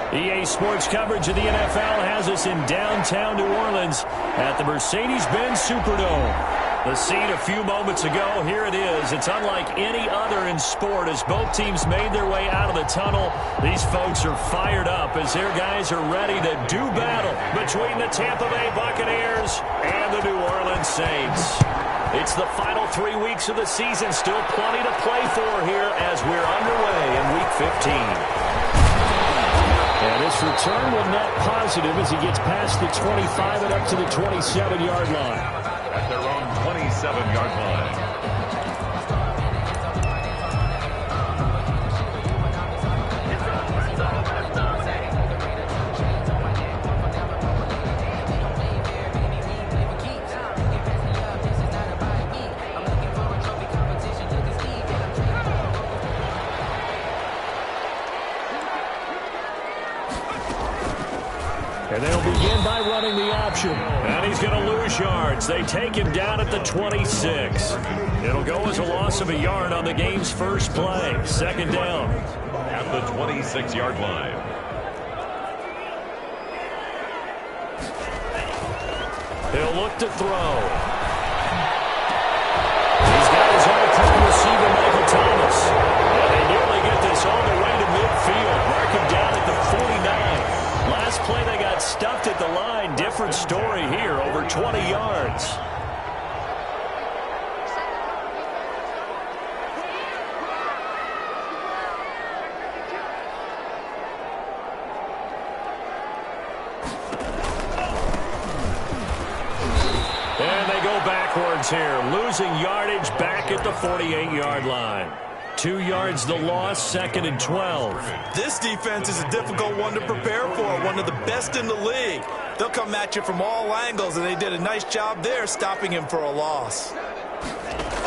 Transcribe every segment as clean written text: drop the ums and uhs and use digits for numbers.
EA Sports coverage of the NFL has us in downtown New Orleans at the Mercedes-Benz Superdome. The scene a few moments ago, here it is. It's unlike any other in sport as both teams made their way out of the tunnel. These folks are fired up as their guys are ready to do battle between the Tampa Bay Buccaneers and the New Orleans Saints. It's the final 3 weeks of the season. Still plenty to play for here as we're underway in Week 15. And this return will net positive as he gets past the 25 and up to the 27-yard line. At their own 27-yard line. And they'll begin by running the option. And he's going to lose yards. They take him down at the 26. It'll go as a loss of a yard on the game's first play. Second down. At the 26-yard line. He'll look to throw. He's got his all-time receiver, Michael Thomas. And they nearly get this all the way to midfield. Mark him down at the 49. Last play they got stuffed at the line. Different story here, over 20 yards. And they go backwards here, losing yardage back at the 48-yard line. 2 yards the loss, second and 12. This defense is a difficult one to prepare for, one of the best in the league. They'll come at you from all angles, and they did a nice job there stopping him for a loss.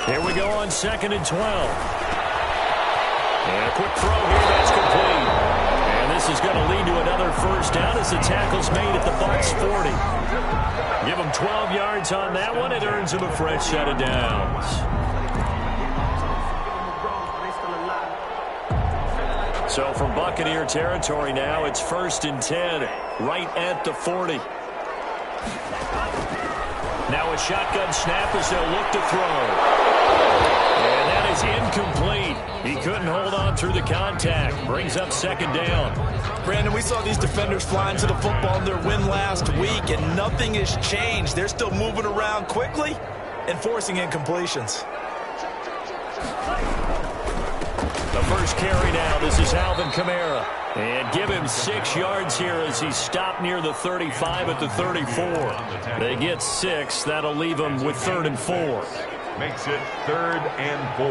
Here we go on second and 12. And a quick throw here, that's complete. And this is going to lead to another first down as the tackle's made at the Bucs 40. Give him 12 yards on that one. It earns him a fresh set of downs. So from Buccaneer territory now, it's 1st and 10, right at the 40. Now a shotgun snap as they'll look to throw. And that is incomplete. He couldn't hold on through the contact. Brings up second down. Brandon, we saw these defenders flying to the football in their win last week, and nothing has changed. They're still moving around quickly and forcing incompletions. The first carry now, this is Alvin Kamara. And give him 6 yards here as he's stopped near the 35 at the 34. They get 6. That'll leave him with 3rd and 4. Makes it 3rd and 4.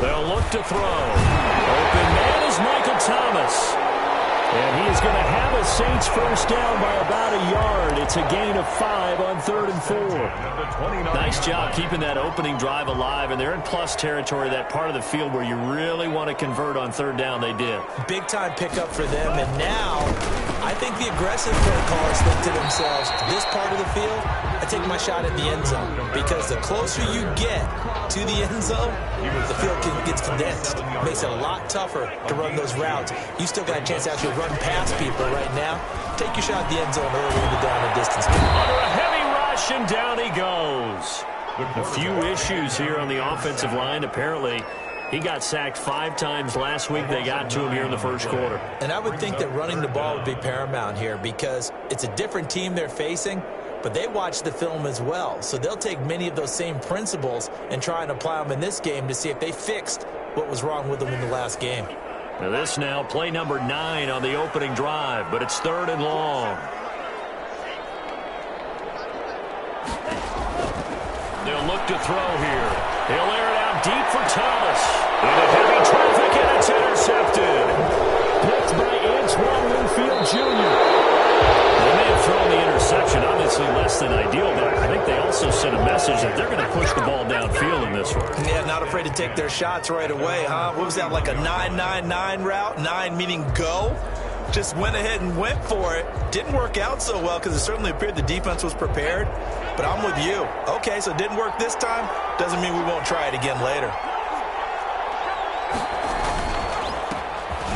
They'll look to throw. Open man is Michael Thomas. And he is going to have a Saints first down by about a yard. It's a gain of 5 on 3rd and 4. Nice job keeping that opening drive alive. And they're in plus territory, that part of the field where you really want to convert on 3rd down. They did. Big-time pickup for them. And now, I think the aggressive play callers think to themselves, this part of the field, I take my shot at the end zone. Because the closer you get to the end zone, the field gets condensed. It makes it a lot tougher to run those routes. You still got a chance to actually run past people right now. Take your shot at the end zone early in the down and distance game. Under a heavy rush, and down he goes. A few issues here on the offensive line. Apparently, he got sacked 5 times last week. They got to him here in the first quarter. And I would think that running the ball would be paramount here because it's a different team they're facing, but they watch the film as well. So they'll take many of those same principles and try and apply them in this game to see if they fixed what was wrong with them in the last game. Now this now, play number 9 on the opening drive, but it's 3rd and long. They'll look to throw here. He'll air it out deep for Thomas. Into heavy traffic, and it's intercepted. Picked by Antoine Winfield Jr. They may have thrown the interception, obviously less than ideal, but I think they also sent a message that they're going to push the ball downfield in this one. Yeah, not afraid to take their shots right away, huh? What was that, like a 9-9-9 route? 9 meaning go? just went ahead and went for it. Didn't work out so well because it certainly appeared the defense was prepared. But I'm with you. Okay, so it didn't work this time. Doesn't mean we won't try it again later.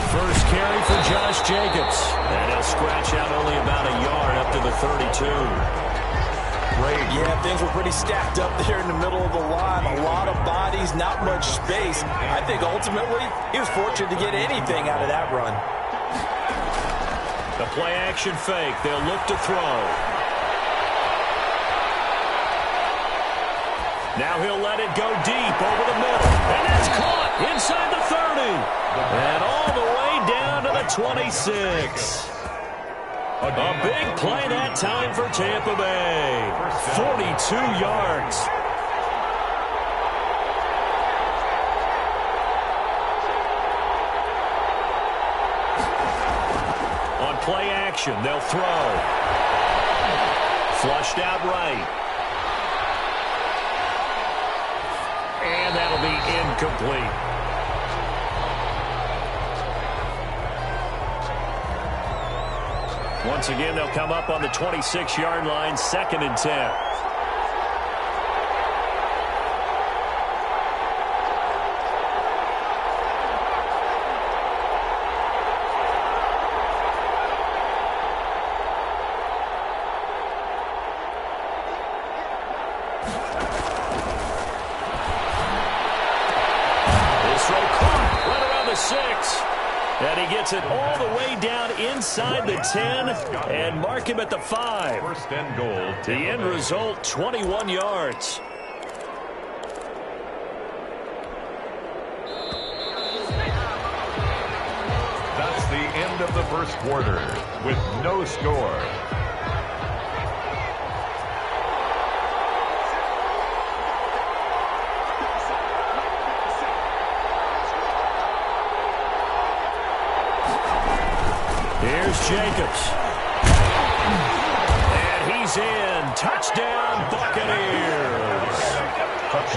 First carry for Josh Jacobs. And he'll scratch out only about a yard up to the 32. Yeah, things were pretty stacked up there in the middle of the line. A lot of bodies, not much space. I think ultimately he was fortunate to get anything out of that run. The play-action fake. They'll look to throw. Now he'll let it go deep over the middle. And that's caught inside the 30. And all the way down to the 26. A big play that time for Tampa Bay. 42 yards. On play action, they'll throw. Flushed out right. And that'll be incomplete. Once again, they'll come up on the 26-yard line, 2nd and 10. This throw caught right around the 6. And he gets it all the way down inside the 10 and mark him at the 5. First and goal. The end result, 21 yards. That's the end of the first quarter with no score. Here's Jacobs. And he's in. Touchdown, Buccaneers.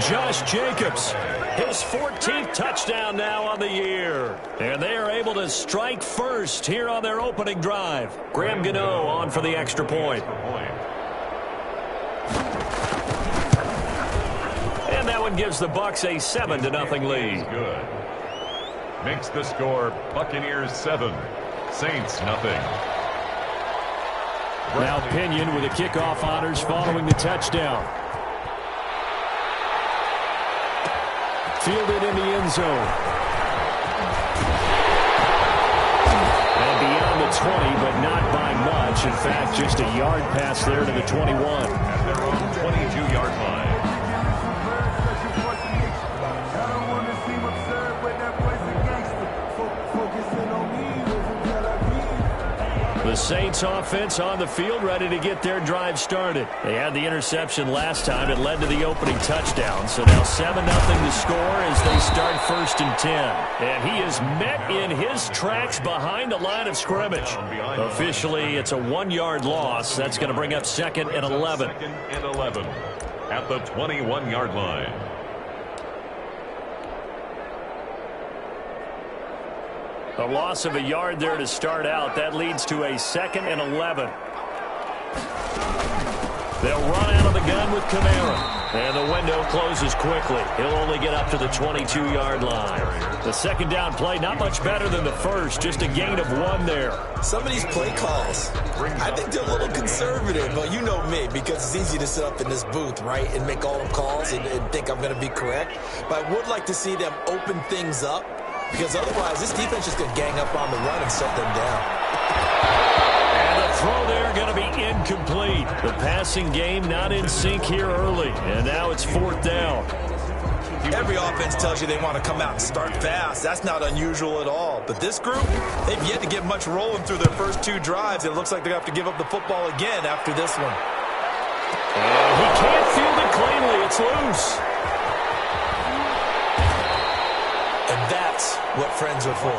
Josh Jacobs, his 14th touchdown now on the year. And they are able to strike first here on their opening drive. Graham Gano on for the extra point. And that one gives the Bucs a 7-0 lead. Good. Makes the score Buccaneers 7. Saints nothing. Now Pinion with the kickoff honors following the touchdown. Fielded in the end zone. And beyond the 20, but not by much. In fact, just a yard pass there to the 21. At their own 22-yard line. The Saints offense on the field, ready to get their drive started. They had the interception last time. It led to the opening touchdown. So now 7-0 to score as they start 1st and 10. And he is met in his tracks behind the line of scrimmage. Officially, it's a 1-yard loss. That's going to bring up 2nd and 11. 2nd and 11 at the 21-yard line. A loss of a yard there to start out. That leads to a 2nd and 11. They'll run out of the gun with Kamara. And the window closes quickly. He'll only get up to the 22-yard line. The second down play, not much better than the first. Just a gain of 1 there. Some of these play calls, I think they're a little conservative. But you know me, because it's easy to sit up in this booth, right, and make all the calls and think I'm going to be correct. But I would like to see them open things up. Because otherwise, this defense is going to gang up on the run and shut them down. And the throw there going to be incomplete. The passing game not in sync here early. And now it's 4th down. Every offense tells you they want to come out and start fast. That's not unusual at all. But this group, they've yet to get much rolling through their first 2 drives. It looks like they're going to have to give up the football again after this one. And he can't field it cleanly. It's loose. And that's what friends are for.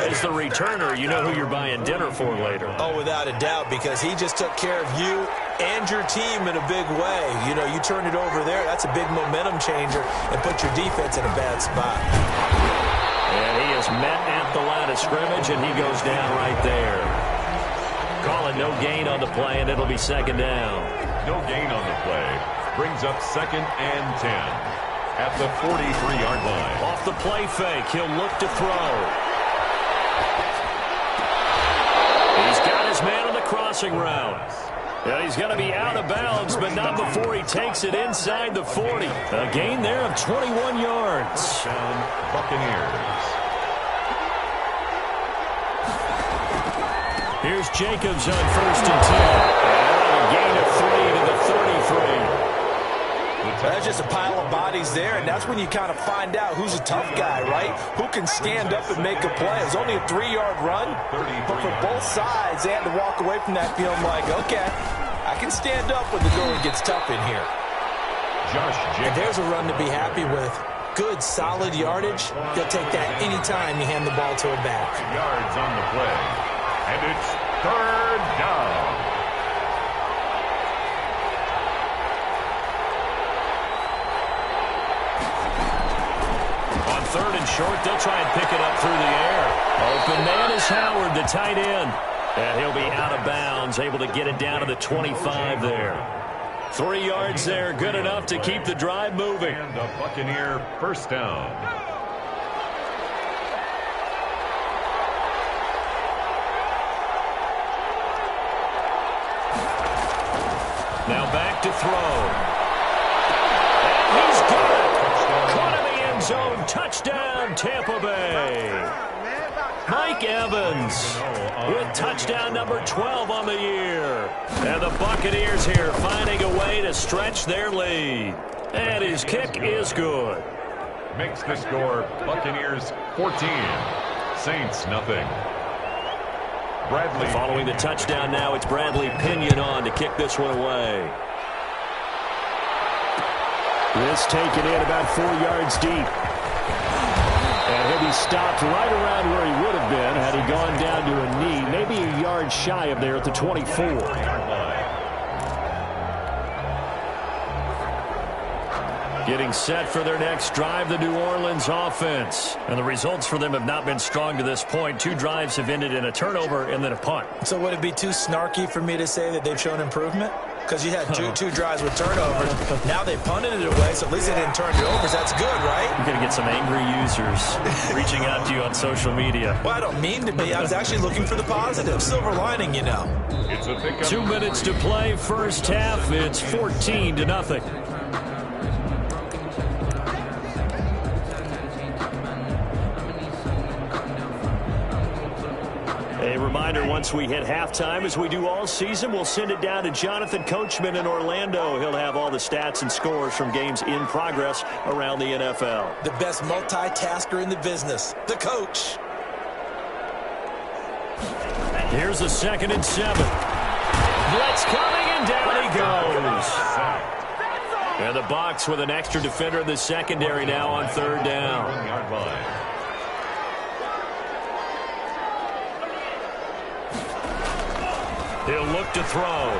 As the returner, you know who you're buying dinner for later. Oh, without a doubt, because he just took care of you and your team in a big way. You know, you turn it over there, that's a big momentum changer, and put your defense in a bad spot. And he is players met at the line of scrimmage, and he goes down right there. Call it no gain on the play, and it'll be second down. No gain on the play. Brings up 2nd and 10 at the 43-yard line. Off the play fake, he'll look to throw. He's got his man on the crossing route. And he's going to be out of bounds, but not before he takes it inside the 40. A gain there of 21 yards. Down Buccaneers. Here's Jacobs on 1st and 10. And a gain of 3 to the 33. That's just a pile of bodies there, and that's when you kind of find out who's a tough guy, right? Who can stand up and make a play. It was only a 3-yard run, but for both sides, they had to walk away from that feeling like, okay, I can stand up when the going gets tough in here. And there's a run to be happy with. Good, solid yardage. He'll take that anytime you hand the ball to a back. Yards on the play, and it's 3rd down. On 3rd and short, they'll try and pick it up through the air. Open man is Howard, the tight end. And he'll be out of bounds, able to get it down to the 25 there. 3 yards there, good enough to keep the drive moving. And a Buccaneer first down. Now back to throw. And he's got it. Caught in the end zone. Touchdown, Tampa Bay. Mike Evans with touchdown number 12 on the year. And the Buccaneers here finding a way to stretch their lead. And his kick is good. Makes the score Buccaneers 14, Saints nothing. Bradley. Following the touchdown now, it's Bradley Pinion on to kick this one away. This taken in about 4 yards deep. And he'll be stopped right around where he would have been had he gone down to a knee, maybe a yard shy of there at the 24. Getting set for their next drive, the New Orleans offense. And the results for them have not been strong to this point. 2 drives have ended in a turnover and then a punt. So would it be too snarky for me to say that they've shown improvement? Because you had two drives with turnovers. Now they punted it away, so at least they didn't turn it over. So that's good, right? You're going to get some angry users reaching out to you on social media. Well, I don't mean to be. I was actually looking for the positive. Silver lining, you know. 2 minutes to play, first half. It's 14-0. A reminder, once we hit halftime, as we do all season, we'll send it down to Jonathan Coachman in Orlando. He'll have all the stats and scores from games in progress around the NFL. The best multitasker in the business, the coach. Here's a 2nd and 7. Blitz coming, and down he goes. And the Bucs with an extra defender in the secondary now on 3rd down. He'll look to throw.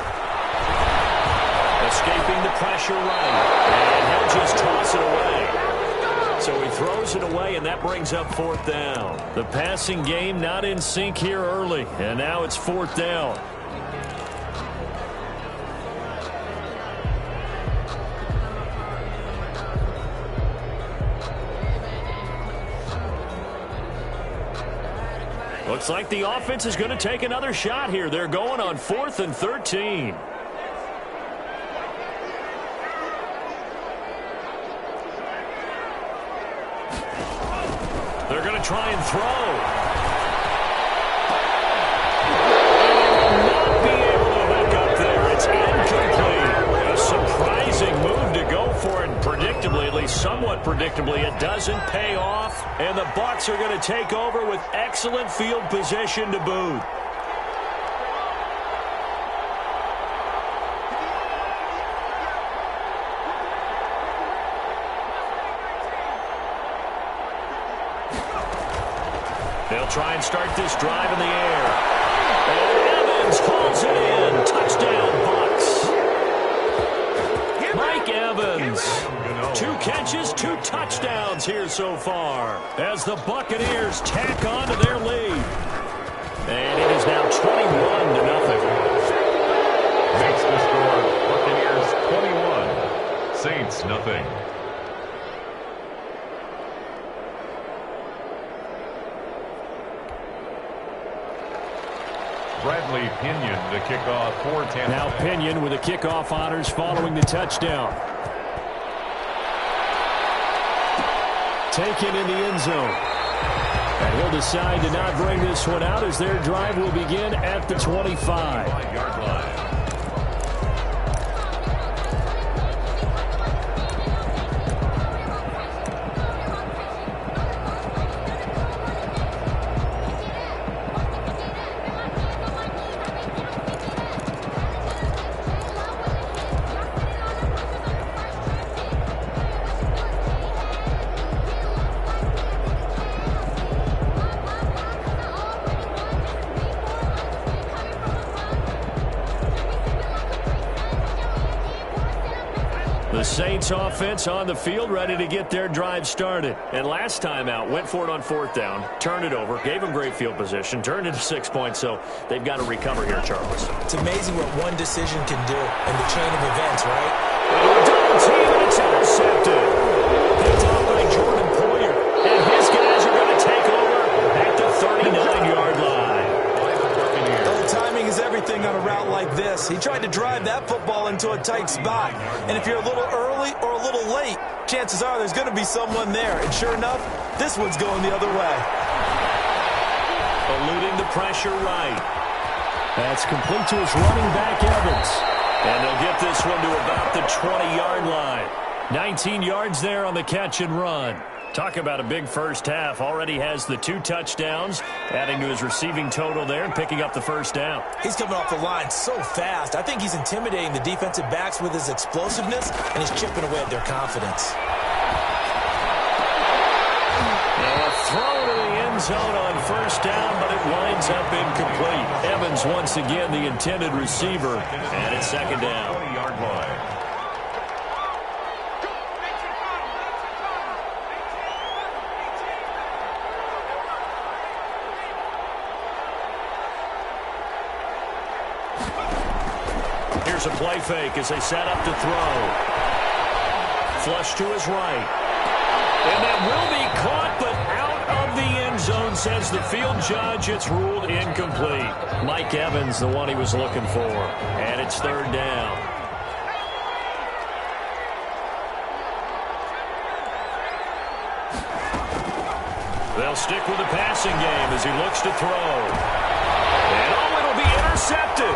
Escaping the pressure right. And he'll just toss it away. So he throws it away, and that brings up 4th down. The passing game not in sync here early. And now it's 4th down. Looks like the offense is going to take another shot here. They're going on 4th and 13. They're going to try and throw. They will not be able to hook up there. It's incomplete. A surprising move to go for it. Predictably, at least somewhat predictably, it doesn't pay off. And the Bucs are going to take over with excellent field position to boot. They'll try and start this drive in the air. And Evans hauls it in. Touchdown, Bucs. Mike Evans Evans. 2 catches, 2 touchdowns here so far as the Buccaneers tack on to their lead. And it is now 21-0. Makes the score Buccaneers 21, Saints nothing. Bradley Pinion to kick off for Tampa. Now Pinion with the kickoff honors following the touchdown. Taken in the end zone. And he'll decide to not bring this one out as their drive will begin at the 25-yard line. The Saints offense on the field ready to get their drive started. And last time out, went for it on 4th down, turned it over, gave them great field position, turned it to 6 points, so they've got to recover here, Charles. It's amazing what one decision can do in the chain of events, right? Double team, and it's intercepted. Picked off by Jordan Poyer. And his guys are going to take over at the 39-yard line. Timing is everything on a route like this. He tried to drive that football into a tight spot. And if you're a little early or a little late, chances are there's going to be someone there. And sure enough, this one's going the other way. Eluding the pressure right. That's complete to his running back, Evans. And they'll get this one to about the 20-yard line. 19 yards there on the catch and run. Talk about a big first half. Already has the 2 touchdowns, adding to his receiving total there and picking up the first down. He's coming off the line so fast. I think he's intimidating the defensive backs with his explosiveness, and he's chipping away at their confidence. And throw to the end zone on first down, but it winds up incomplete. Evans once again the intended receiver, and it's second down. 20-yard line. Here's a play fake as they set up to throw. Flush to his right. And that will be caught, but out of the end zone, says the field judge. It's ruled incomplete. Mike Evans, the one he was looking for. And it's third down. They'll stick with the passing game as he looks to throw. And it'll be intercepted.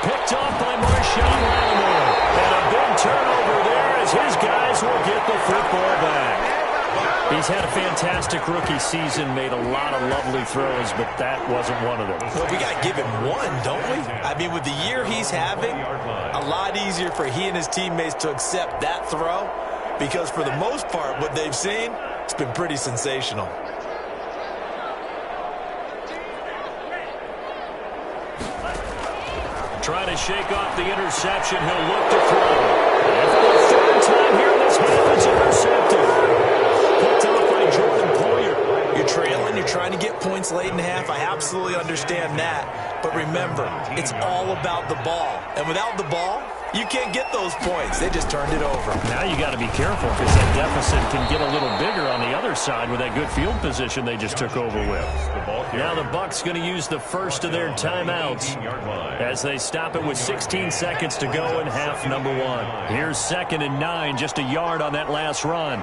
Picked off by Marshawn Lattimore. And a big turnover there as his guys will get the football back. He's had a fantastic rookie season, made a lot of lovely throws, but that wasn't one of them. Well, we got to give him one, don't we? I mean, with the year he's having, a lot easier for he and his teammates to accept that throw because for the most part, what they've seen, it's been pretty sensational. Trying to shake off the interception. He'll look to throw. And for the third time here in this half, it's intercepted. Picked off by Jordan Poyer. You're trailing. You're trying to get points late in the half. I absolutely understand that. But remember, it's all about the ball. And without the ball, you can't get those points. They just turned it over. Now you got to be careful because that deficit can get a little bigger on the other side with that good field position they just took over with. Now the Bucs going to use the first of their timeouts as they stop it with 16 seconds to go in half number 1. Here's 2nd and 9, just a yard on that last run.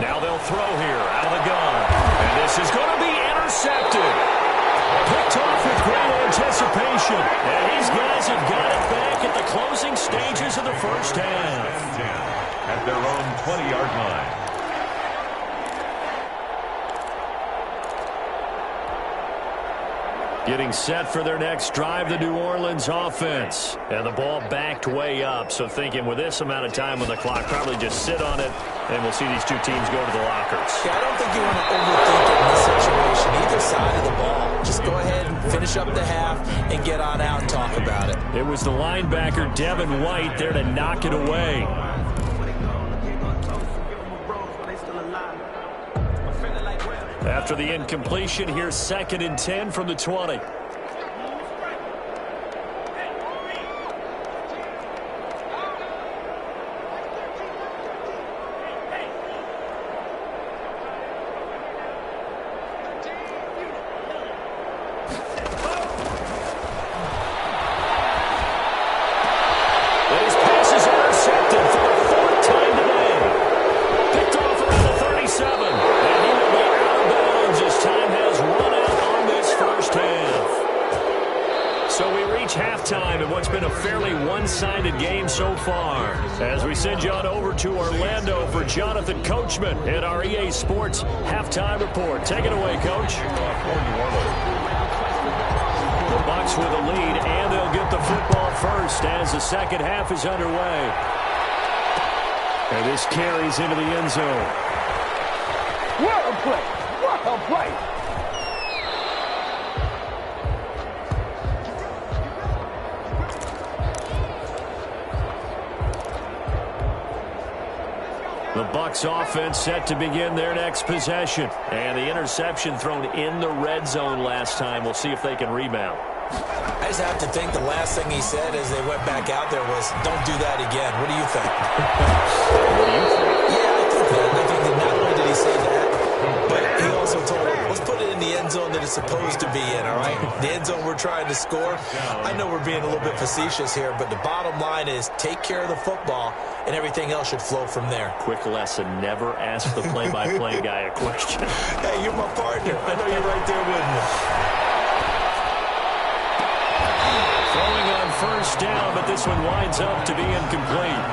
Now they'll throw here out of the gun. And this is going to be intercepted. Picked off with great anticipation. And these guys have got it back at the closing stages of the first half. At their own 20-yard line. Getting set for their next drive, the New Orleans offense. And the ball backed way up. So thinking with this amount of time on the clock, probably just sit on it, and we'll see these two teams go to the lockers. Yeah, I don't think you want to overthink it in this situation. Either side of the ball. Just go ahead and finish up the half and get on out and talk about it. It was the linebacker, Devin White, there to knock it away. After the incompletion, here's 2nd and 10 from the 20. Halftime in what's been a fairly one-sided game so far. As we send you on over to Orlando for Jonathan Coachman at our EA Sports Halftime Report. Take it away, Coach. The Bucs with a lead, and they'll get the football first as the second half is underway. And this carries into the end zone. What a play! What a play! The Bucs offense set to begin their next possession. And the interception thrown in the red zone last time. We'll see if they can rebound. I just have to think the last thing he said as they went back out there was, don't do that again. What do you think? What do you think? Yeah, I think that. I think that not only did he say that, but he also told him, let's put it in the end zone that it's supposed to be in, all right? The end zone we're trying to score. I know we're being a little bit facetious here, but the bottom line is take care of the football, and everything else should flow from there. Quick lesson, never ask the play-by-play guy a question. Hey, you're my partner. I know you're right there with me. Throwing on first down, but this one winds up to be incomplete.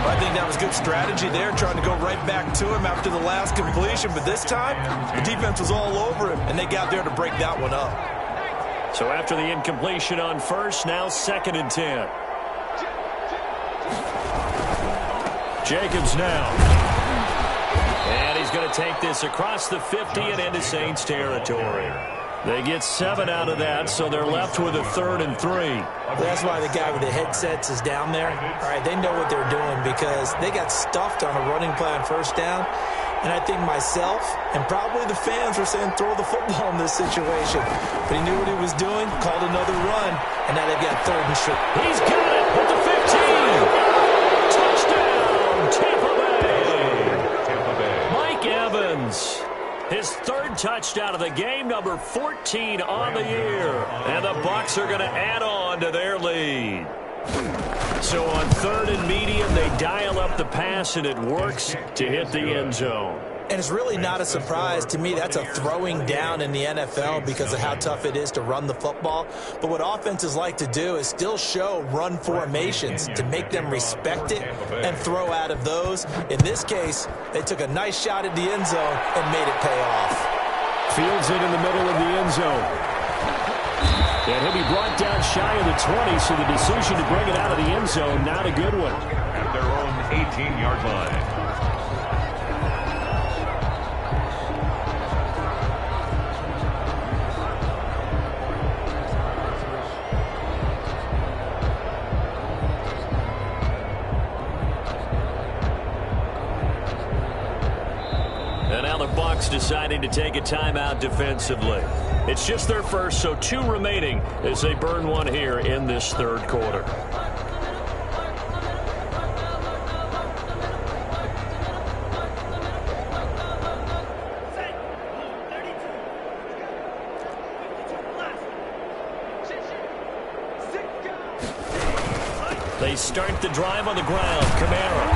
I think that was good strategy there, trying to go right back to him after the last completion. But this time, the defense was all over him, and they got there to break that one up. So after the incompletion on first, now 2nd and 10. Jacobs now. And he's going to take this across the 50 and into Saints territory. They get 7 out of that, so they're left with a 3rd and 3. That's why the guy with the headsets is down there. All right, they know what they're doing because they got stuffed on a running play on first down. And I think myself and probably the fans were saying throw the football in this situation. But he knew what he was doing, called another run, and now they've got 3rd and short. He's got it at the 15. Touchdown, Tampa Bay. Mike Evans. His 3rd touchdown of the game, number 14 on the year. And the Bucs are going to add on to their lead. So on 3rd and medium, they dial up the pass, and it works to hit the end zone. And it's really not a surprise to me. That's a throwing down in the NFL because of how tough it is to run the football. But what offenses like to do is still show run formations to make them respect it and throw out of those. In this case, they took a nice shot at the end zone and made it pay off. Fields it in the middle of the end zone. And he'll be brought down shy of the 20, so the decision to bring it out of the end zone, not a good one. At their own 18-yard line. And now the Bucs deciding to take a timeout defensively. It's just their first, so 2 remaining as they burn one here in this 3rd quarter. They start the drive on the ground. Kamara.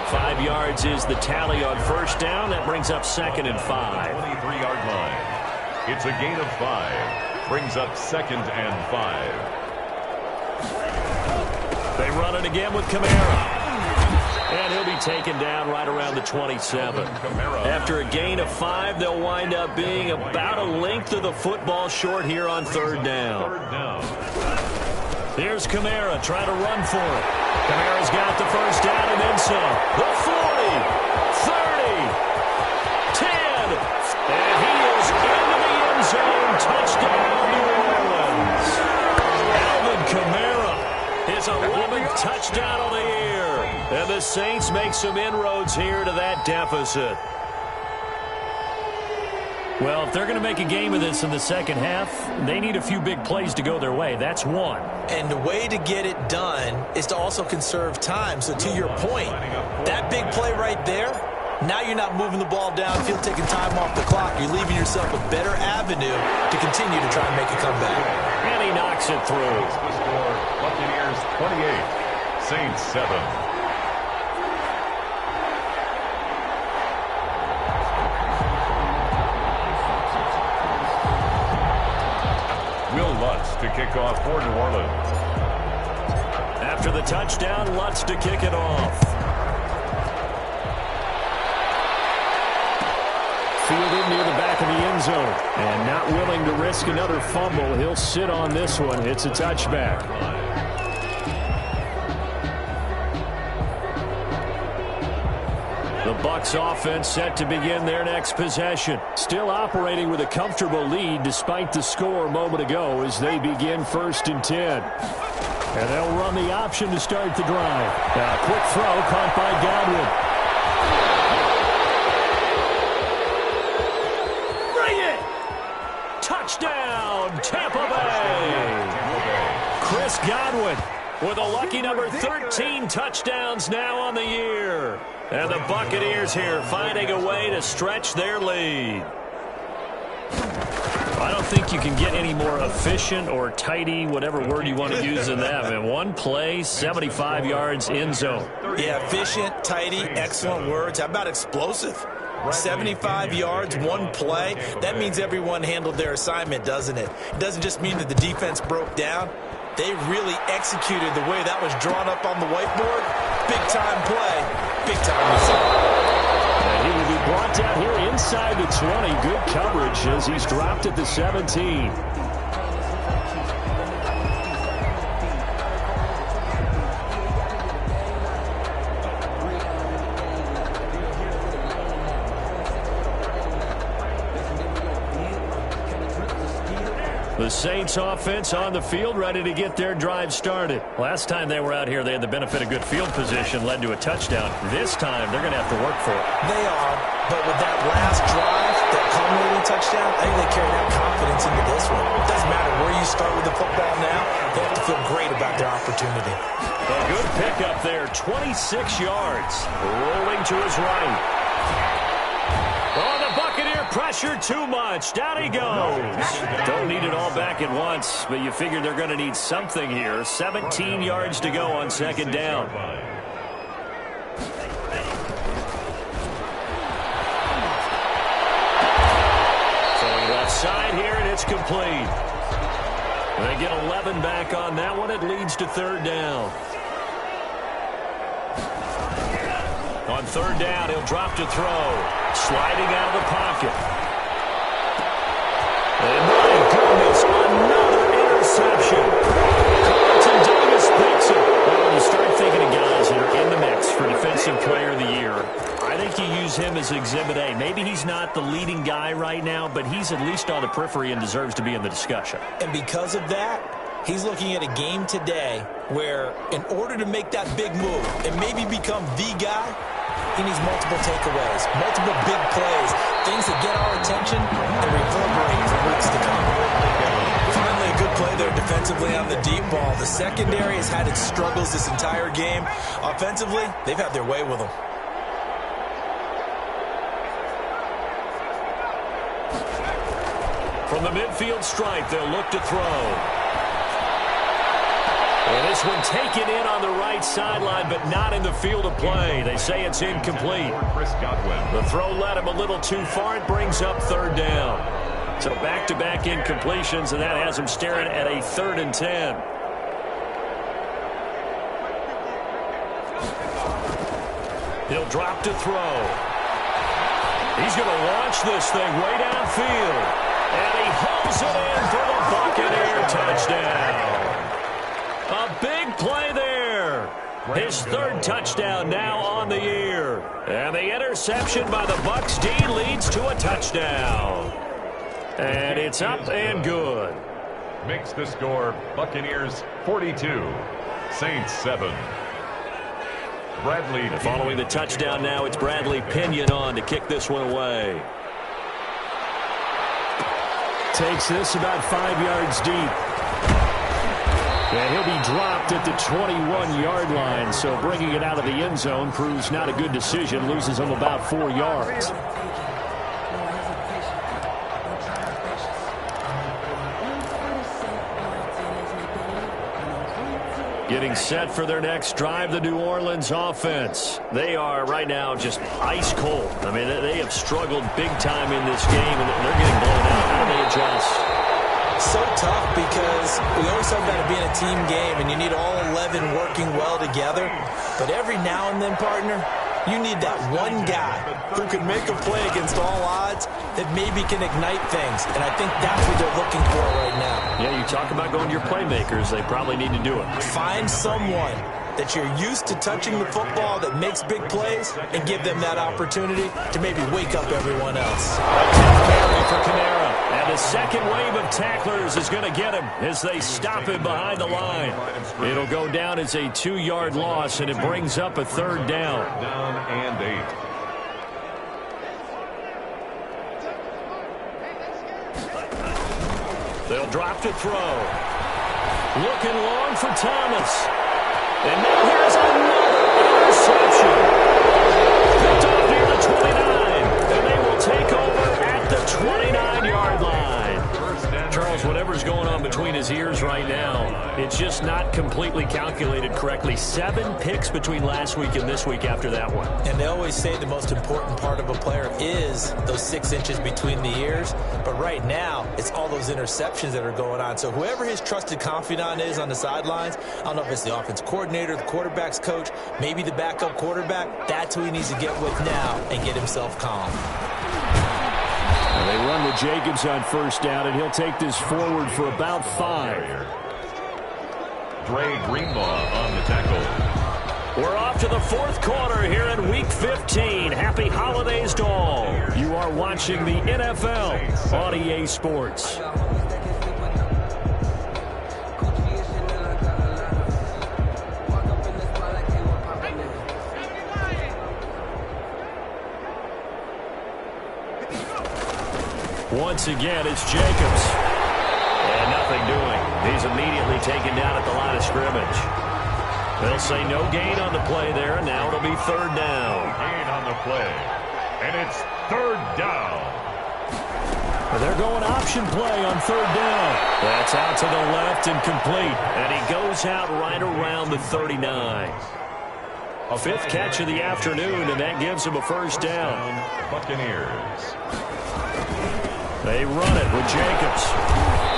5 yards is the tally on first down. That brings up 2nd and 5. 23-yard line. It's a gain of 5. Brings up 2nd and 5. They run it again with Kamara. And he'll be taken down right around the 27. After a gain of 5, they'll wind up being about a length of the football short here on third down. Here's Kamara trying to run for it. Kamara's got the first down and then some. The 40, 30, 10, and he is into the end zone. Touchdown, New Orleans. Alvin Kamara, his 11th touchdown of the year. And the Saints make some inroads here to that deficit. Well, if they're going to make a game of this in the second half, they need a few big plays to go their way. That's one. And the way to get it done is to also conserve time. So to your point, that big play right there, now you're not moving the ball downfield, taking time off the clock. You're leaving yourself a better avenue to continue to try and make a comeback. And he knocks it through. The score, Buccaneers 28, Saints 7. Lutz to kick off for New Orleans. After the touchdown, Lutz to kick it off. Fielded near the back of the end zone. And not willing to risk another fumble. He'll sit on this one. It's a touchback. The Bucs offense set to begin their next possession. Still operating with a comfortable lead despite the score a moment ago as they begin 1st and 10. And they'll run the option to start the drive. A quick throw caught by Godwin. Bring it! Touchdown, Tampa Bay! Chris Godwin with a lucky number 13 touchdowns now on the year. And the Buccaneers here finding a way to stretch their lead. I don't think you can get any more efficient or tidy, whatever word you want to use in that. I mean, one play, 75 yards, end zone. Yeah, efficient, tidy, excellent words. How about explosive? 75 yards, one play. That means everyone handled their assignment, doesn't it? It doesn't just mean that the defense broke down. They really executed the way that was drawn up on the whiteboard. Big-time play. Big-time result. And he will be brought down here inside the 20. Good coverage as he's dropped at the 17. The Saints offense on the field, ready to get their drive started. Last time they were out here, they had the benefit of good field position, led to a touchdown. This time, they're going to have to work for it. They are, but with that last drive, that culminating touchdown, I think they carry that confidence into this one. It doesn't matter where you start with the football now, they have to feel great about their opportunity. A good pickup there, 26 yards, rolling to his right. Oh, the Buccaneer pressure too much. Down he goes. Don't need it all back at once, but you figure they're going to need something here. 17 yards to go on 2nd down. Throwing left side here, and it's complete. They get 11 back on that one. It leads to 3rd down. On 3rd down, he'll drop to throw. Sliding out of the pocket. And my goodness, another interception. Carlton Davis picks it. Well, when you start thinking of guys that are in the mix for Defensive Player of the Year, I think you use him as Exhibit A. Maybe he's not the leading guy right now, but he's at least on the periphery and deserves to be in the discussion. And because of that, he's looking at a game today where in order to make that big move and maybe become the guy, he needs multiple takeaways, multiple big plays, things that get our attention and reverberate for weeks to come. Finally, a good play there defensively on the deep ball. The secondary has had its struggles this entire game. Offensively, they've had their way with them. From the midfield stripe, they'll look to throw. And this one taken in on the right sideline, but not in the field of play. They say it's incomplete. The throw led him a little too far. It brings up 3rd down. So back-to-back incompletions, and that has him staring at a 3rd and 10. He'll drop to throw. He's going to launch this thing way downfield. And he hauls it in for the Buccaneer touchdown. A big play there. His third touchdown now on the year. And the interception by the Bucs D leads to a touchdown. And it's up and good. Makes the score Buccaneers 42, Saints 7. Bradley. And following the touchdown now, it's Bradley Pinion on to kick this one away. Takes this about 5 yards deep. And he'll be dropped at the 21-yard line, so bringing it out of the end zone proves not a good decision. Loses him about 4 yards. Getting set for their next drive, the New Orleans offense. They are right now just ice cold. I mean, they have struggled big time in this game, and they're getting blown out. How do they adjust? So tough because we always talk about it being a team game, and you need all 11 working well together. But every now and then, partner, you need that one guy who can make a play against all odds that maybe can ignite things. And I think that's what they're looking for right now. Yeah, you talk about going to your playmakers. They probably need to do it. Find someone that you're used to touching the football that makes big plays and give them that opportunity to maybe wake up everyone else. A tough carry for Kamara. And the second wave of tacklers is going to get him as they stop him behind the line. It'll go down as a 2-yard loss, and it brings up a third down. Down and 8. They'll drop to throw. Looking long for Thomas. And now here's another interception. Picked off near the 29. And they will take over at the 29-yard line. Charles, whatever's going on between his ears right now, it's just not completely calculated correctly. 7 picks between last week and this week after that one. And they always say the most important part of a player is those 6 inches between the ears. But right now, it's all those interceptions that are going on. So whoever his trusted confidant is on the sidelines, I don't know if it's the offense coordinator, the quarterback's coach, maybe the backup quarterback, that's who he needs to get with now and get himself calm. They run with Jacobs on first down, and he'll take this forward for about 5. Dre Greenlaw on the tackle. We're off to the fourth quarter here in Week 15. Happy holidays to all. You are watching the NFL on EA Sports. Once again, it's Jacobs. And nothing doing. He's immediately taken down at the line of scrimmage. They'll say no gain on the play there, and now it'll be third down. Gain on the play. And it's third down. They're going option play on third down. That's out to the left and complete. And he goes out right around the 39. A 5th catch of the afternoon, and that gives him a first down. Buccaneers. They run it with Jacobs.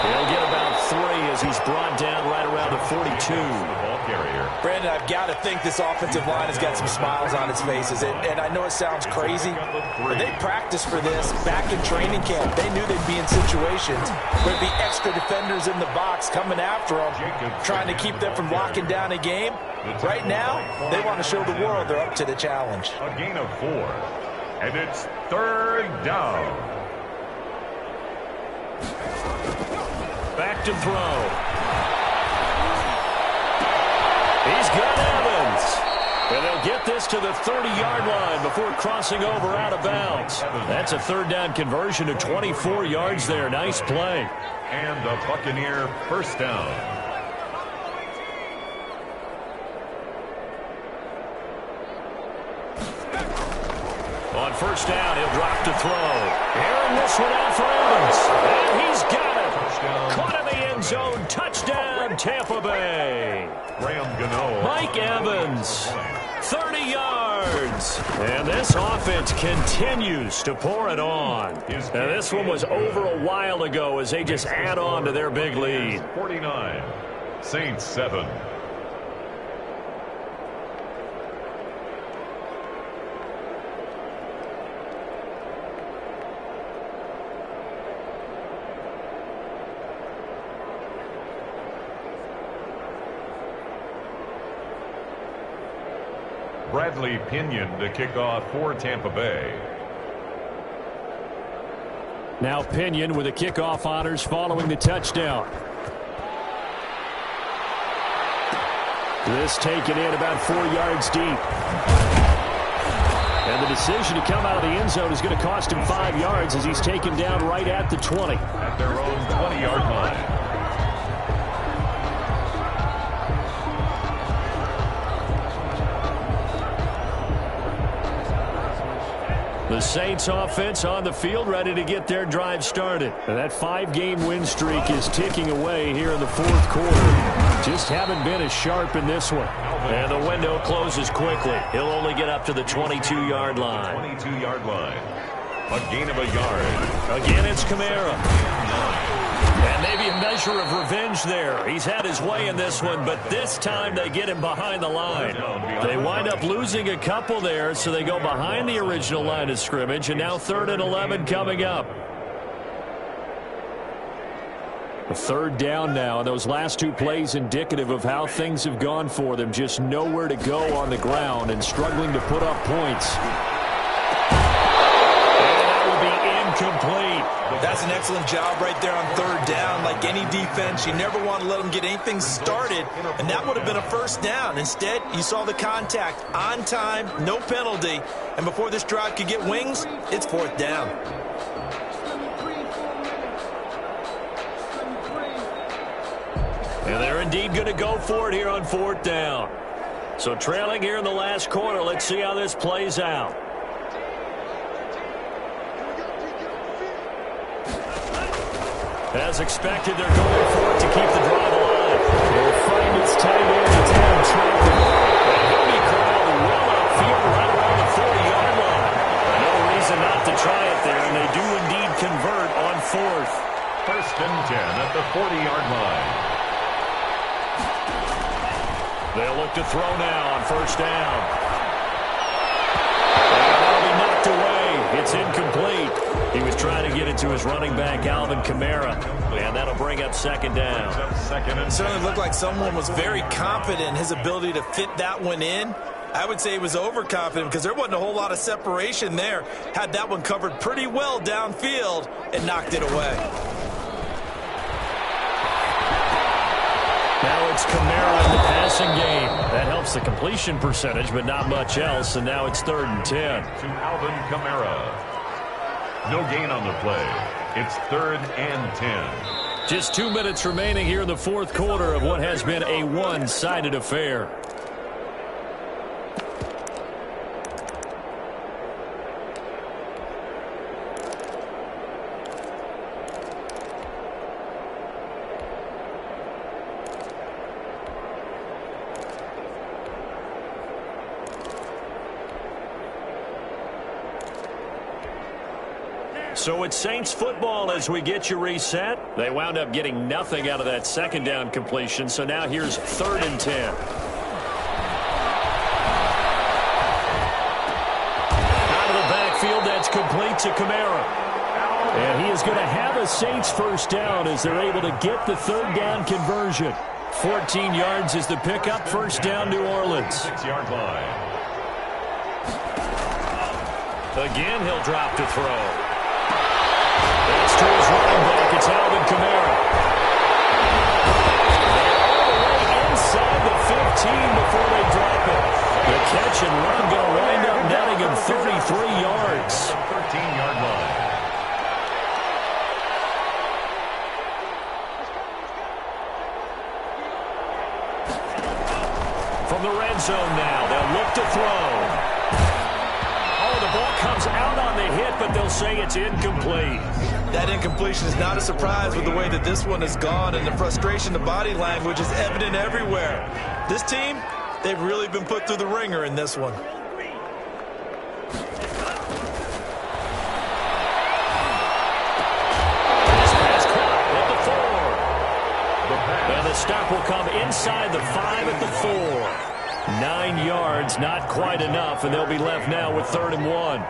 He'll get about 3 as he's brought down right around the 42. Ball carrier. Brandon, I've got to think this offensive line has got some smiles on its faces. And I know it sounds crazy, but they practiced for this back in training camp. They knew they'd be in situations where there'd be extra defenders in the box coming after them, trying to keep them from locking down a game. Right now, they want to show the world they're up to the challenge. A gain of 4. And it's third down. Back to throw. He's got Evans. And they'll get this to the 30-yard line before crossing over out of bounds. That's a third down conversion to 24 yards there. Nice play. And the Buccaneer first down. On first down, he'll drop to throw. Airing this one out for Evans. And he's got it. Touchdown. Caught in the end zone. Touchdown, Tampa Bay. Graham Gano. Mike Evans, 30 yards. And this offense continues to pour it on. And this one was over a while ago as they just add on to their big lead. 49. Saints 7. Bradley Pinion to kick off for Tampa Bay. Now Pinion with the kickoff honors following the touchdown. This taken in about 4 yards deep. And the decision to come out of the end zone is going to cost him 5 yards as he's taken down right at the 20. At their own 20-yard line. The Saints offense on the field, ready to get their drive started. And that 5-game win streak is ticking away here in the fourth quarter. Just haven't been as sharp in this one. And the window closes quickly. He'll only get up to the 22-yard line. 22-yard line. A gain of a yard. Again, it's Kamara. And maybe a measure of revenge there. He's had his way in this one, but this time they get him behind the line. They wind up losing a couple there, so they go behind the original line of scrimmage, and now 3rd and 11 coming up. A 3rd down now, and those last 2 plays indicative of how things have gone for them. Just nowhere to go on the ground and struggling to put up points. Complete. That's an excellent job right there on 3rd down. Like any defense, you never want to let them get anything started, and that would have been a 1st down. Instead, you saw the contact on time, no penalty, and before this drive could get wings, it's 4th down. And they're indeed going to go for it here on 4th down. So trailing here in the last quarter, let's see how this plays out. As expected, they're going for it to keep the drive alive. They'll find its tight end. It's Adam Trautman. And he'll be corralled well upfield right around the 40-yard line. No reason not to try it there, and they do indeed convert on 4th. 1st and 10 at the 40-yard line. They'll look to throw now on 1st down. And that'll be knocked away. It's incomplete. He was trying to get it to his running back, Alvin Kamara. And that'll bring up 2nd down. It certainly looked like someone was very confident in his ability to fit that one in. I would say he was overconfident because there wasn't a whole lot of separation there. Had that one covered pretty well downfield and knocked it away. Now it's Kamara in the passing game. That helps the completion percentage, but not much else. And now it's 3rd and 10. To Alvin Kamara. No gain on the play. It's 3rd and 10. Just 2 minutes remaining here in the fourth quarter of what has been a one-sided affair. So it's Saints football as we get you reset. They wound up getting nothing out of that 2nd down completion, so now here's 3rd and 10. Out of the backfield, that's complete to Kamara. And he is going to have a Saints 1st down as they're able to get the 3rd down conversion. 14 yards is the pickup. 1st down, New Orleans. 6-yard line. Again, he'll drop to throw. That's to his running back. It's Alvin Kamara. They're all the way inside the 15 before they drop it. The catch and run going to wind up netting him 33 yards. 13-yard line. From the red zone now, they'll look to throw. Oh, the ball comes out on the hit, but they'll say it's incomplete. That incompletion is not a surprise with the way that this one has gone, and the frustration, the body language is evident everywhere. This team, they've really been put through the ringer in this one. This pass caught at the 4. And the stop will come inside the 5 at the 4. 9 yards, not quite enough, and they'll be left now with 3rd and 1.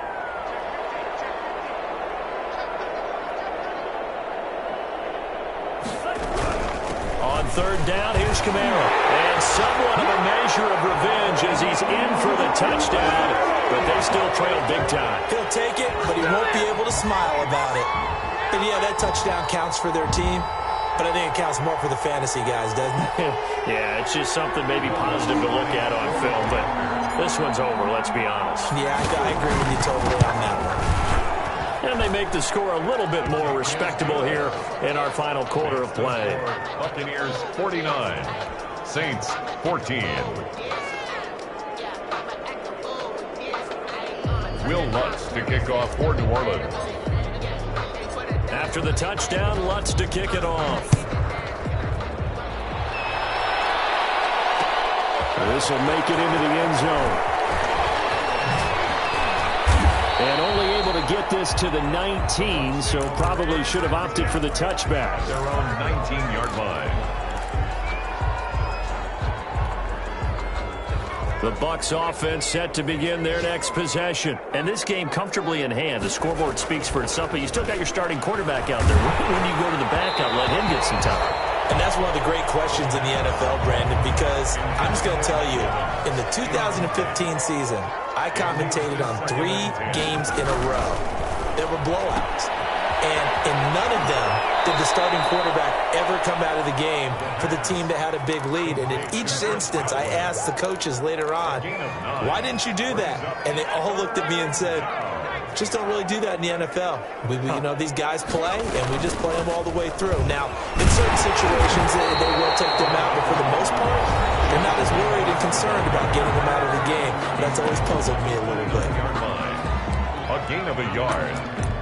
On 3rd down, here's Kamara. And somewhat of a measure of revenge as he's in for the touchdown, but they still trail big time. He'll take it, but he won't be able to smile about it. And yeah, that touchdown counts for their team, but I think it counts more for the fantasy guys, doesn't it? Yeah, it's just something maybe positive to look at on film, but this one's over, let's be honest. Yeah, I agree with you totally on that one. And they make the score a little bit more respectable here in our final quarter of play. Buccaneers 49, Saints 14. Will Lutz to kick off for New Orleans. After the touchdown, Lutz to kick it off. This will make it into the end zone. And only able to get this to the 19, so probably should have opted for the touchback. Their own 19-yard line. The Bucs offense set to begin their next possession. And this game comfortably in hand. The scoreboard speaks for itself, but you still got your starting quarterback out there. When do you go to the backup, let him get some time? And that's one of the great questions in the NFL, Brandon, because I'm just going to tell you, in the 2015 season, I commentated on 3 games in a row. There were blowouts. And in none of them did the starting quarterback ever come out of the game for the team that had a big lead. And in each instance, I asked the coaches later on, why didn't you do that? And they all looked at me and said, just don't really do that in the NFL. These guys play, and we just play them all the way through. Now, in certain situations, they will take them out, but for the most part, they're not as worried and concerned about getting them out of the game. That's always puzzled me a little bit. Yard line. A gain of a yard.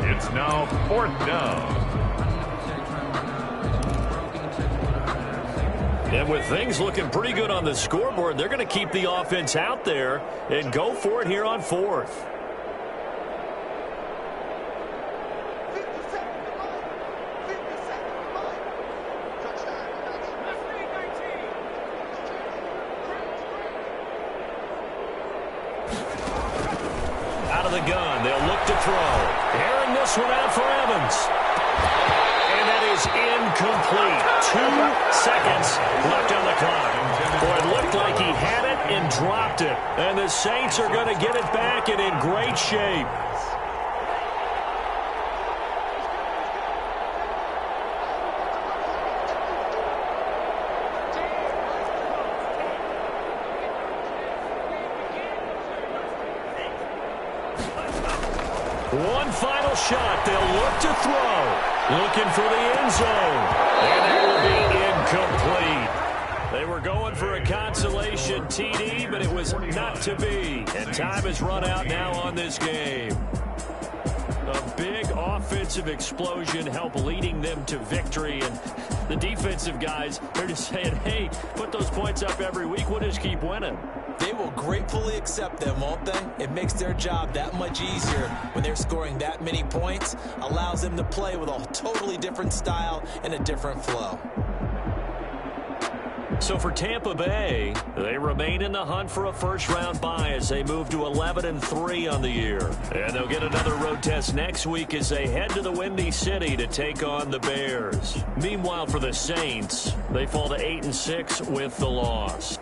It's now 4th down. And with things looking pretty good on the scoreboard, they're going to keep the offense out there and go for it here on 4th. Out of the gun, they'll look to throw. Airing this one out for Evans. And that is incomplete. 2 seconds left on the clock. Boy, it looked like he had it and dropped it. And the Saints are going to get it back and in great shape. One final shot. They'll look to throw. Looking for the end zone. And it will be incomplete. They were going for a consolation TD, but it was not to be. And time has run out now on this game. A big offensive explosion helped leading them to victory. And the defensive guys, they're just saying, hey, put those points up every week. We'll just keep winning. They will gratefully accept them, won't they? It makes their job that much easier when they're scoring that many points. Allows them to play with a totally different style and a different flow. So for Tampa Bay, they remain in the hunt for a first-round bye as they move to 11-3 on the year. And they'll get another road test next week as they head to the Windy City to take on the Bears. Meanwhile, for the Saints, they fall to 8-6 with the loss.